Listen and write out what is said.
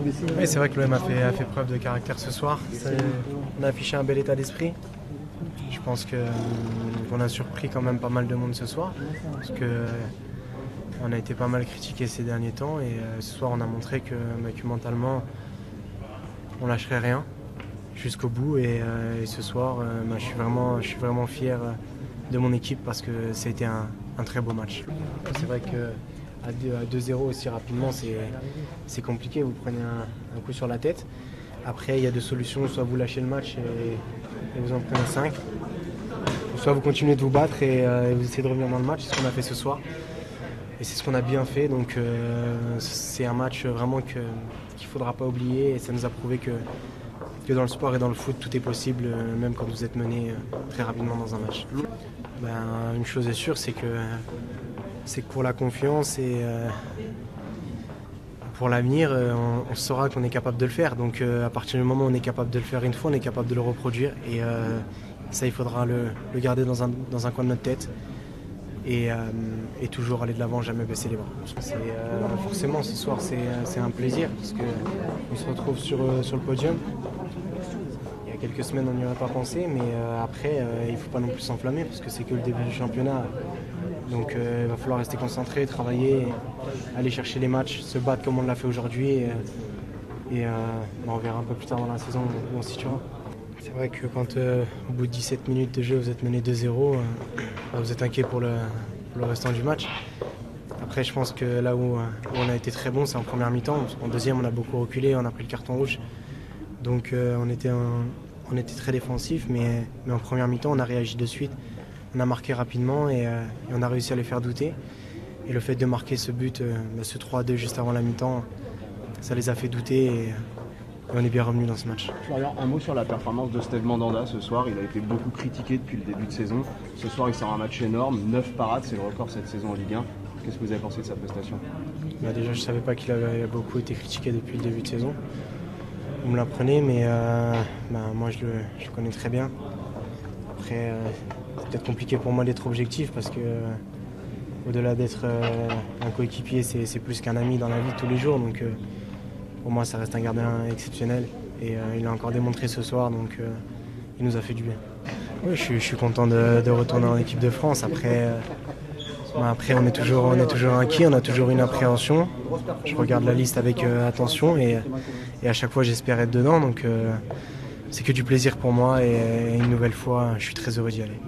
Oui, c'est vrai que l'OM a fait preuve de caractère ce soir. On a affiché un bel état d'esprit. Je pense qu'on a surpris quand même pas mal de monde ce soir, parce qu'on a été pas mal critiqué ces derniers temps, et ce soir on a montré que mentalement on lâcherait rien jusqu'au bout, et ce soir je suis vraiment fier de mon équipe, parce que ça a été un très beau match. C'est vrai que à 2-0 aussi rapidement, c'est compliqué, vous prenez un coup sur la tête. Après, il y a deux solutions, soit vous lâchez le match et vous en prenez 5, soit vous continuez de vous battre et vous essayez de revenir dans le match. C'est ce qu'on a fait ce soir, et c'est ce qu'on a bien fait. Donc c'est un match vraiment qu'il ne faudra pas oublier, et ça nous a prouvé que dans le sport et dans le foot, tout est possible, même quand vous êtes mené très rapidement dans un match. Une chose est sûre, c'est que pour la confiance et pour l'avenir, on saura qu'on est capable de le faire. Donc à partir du moment où on est capable de le faire une fois, on est capable de le reproduire. Et ça, il faudra le garder dans un coin de notre tête. Et toujours aller de l'avant, jamais baisser les bras. Forcément, ce soir, c'est un plaisir, parce qu'on se retrouve sur le podium. Il y a quelques semaines, on n'y aurait pas pensé, mais après, il ne faut pas non plus s'enflammer, parce que c'est que le début du championnat. Donc il va falloir rester concentré, travailler, aller chercher les matchs, se battre comme on l'a fait aujourd'hui, et on verra un peu plus tard dans la saison où on se situera. C'est vrai que quand au bout de 17 minutes de jeu vous êtes mené 2-0, vous êtes inquiet pour le restant du match. Après, je pense que là où on a été très bon, c'est en première mi-temps. En deuxième, on a beaucoup reculé, on a pris le carton rouge. Donc on était très défensif, mais en première mi-temps, on a réagi de suite. On a marqué rapidement, et on a réussi à les faire douter. Et le fait de marquer ce but, ce 3-2 juste avant la mi-temps, ça les a fait douter, et on est bien revenu dans ce match. Florian, un mot sur la performance de Steve Mandanda ce soir. Il a été beaucoup critiqué depuis le début de saison. Ce soir, il sort un match énorme, 9 parades, c'est le record cette saison en Ligue 1. Qu'est-ce que vous avez pensé de sa prestation? Déjà, je ne savais pas qu'il avait beaucoup été critiqué depuis le début de saison. Vous me l'apprenez, mais moi je le connais très bien. Après, c'est peut-être compliqué pour moi d'être objectif, parce que au-delà d'être un coéquipier, c'est plus qu'un ami dans la vie de tous les jours. Donc pour moi, ça reste un gardien exceptionnel, et il l'a encore démontré ce soir, donc il nous a fait du bien. Oui, je suis content de retourner en équipe de France. Après, on est toujours inquiet, on a toujours une appréhension. Je regarde la liste avec attention, et à chaque fois j'espère être dedans. Donc c'est que du plaisir pour moi, et une nouvelle fois, je suis très heureux d'y aller.